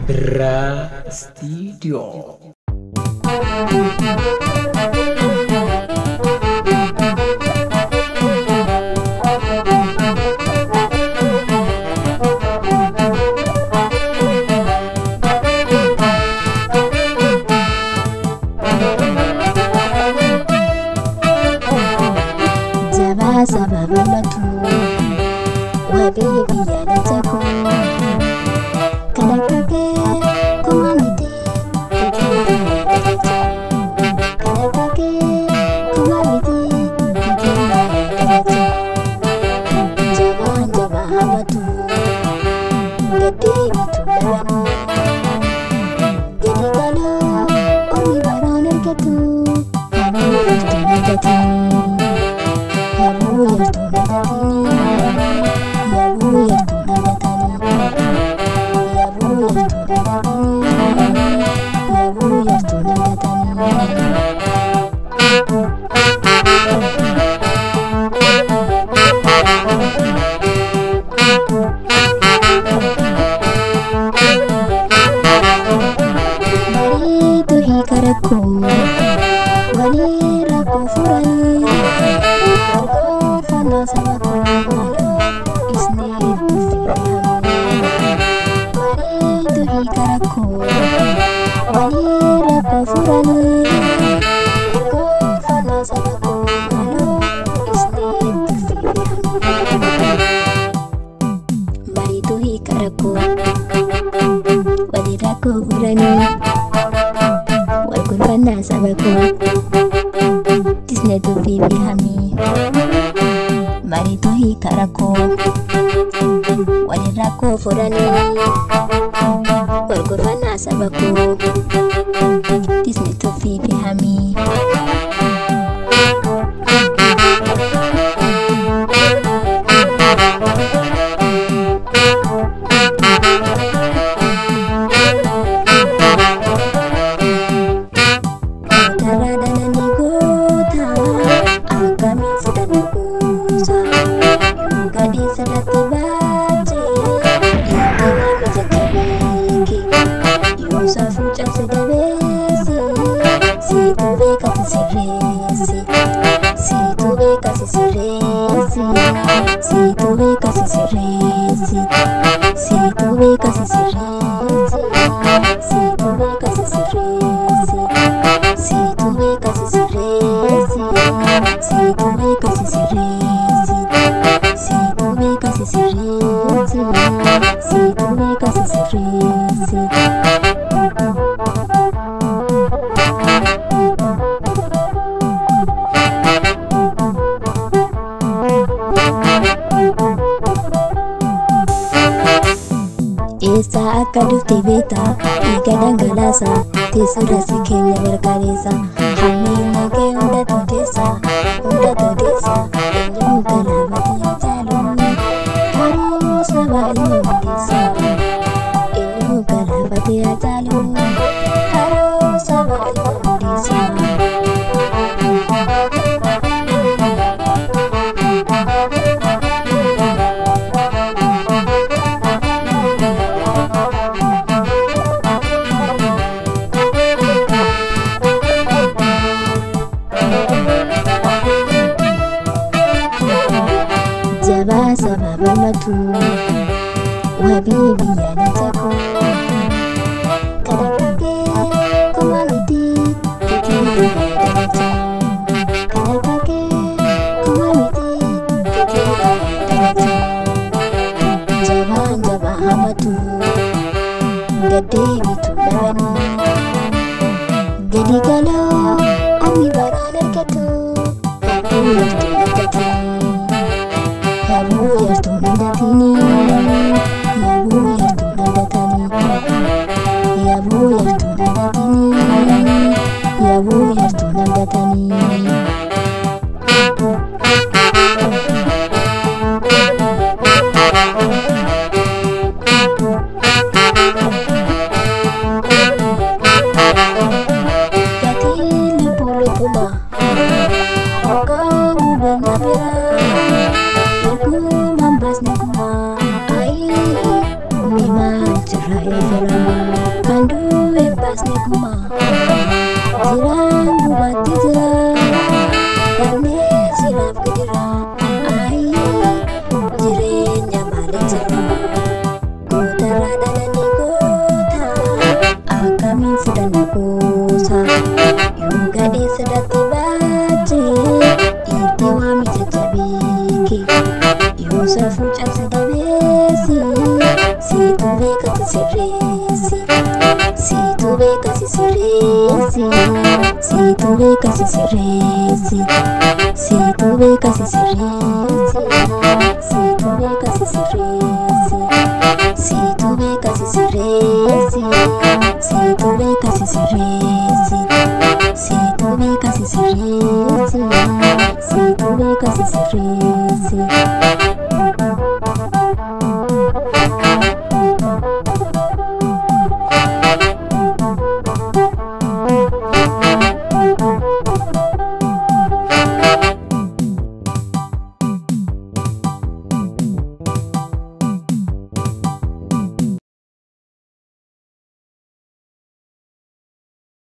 Bra Studio. Jaba sababa matu, wabibi ya natako. Kanakake kumamite, kanakake kumamite, jaba hamatu, gede bitulanu, gede kala omi baraner ketu, hamu yurtunagati. Esa akaduti beta, igadanggalasa, tesura sikenya berkaresa. Hamina ke unda todesa, enyu kalabati ajalun. Harus sabar enyu desa, enyu kalabati ajalun. Harus sabar enyu desa. Jaba sababa matu, wabibi ya natako. Kanakake kumamite, kanakake kumamite, jaba hamatu, gede bitulanu, gede kala omi baraner ketu, hamu yurtunagati. Yabu yartunagatini, yabu yartunagatani, yabu yartunagatini, yabu yartunagatani. Memang cerai cabsa dabeesi siitu beekasi sirreessi siitu beekasi sirreessi siitu beekasi sirreessi siitu beekasi sirreessi siitu beekasi sirreessi siitu beekasi sirreessi siitu beekasi sirreessi siitu beekasi sirreessi siitu beekasi sirreessi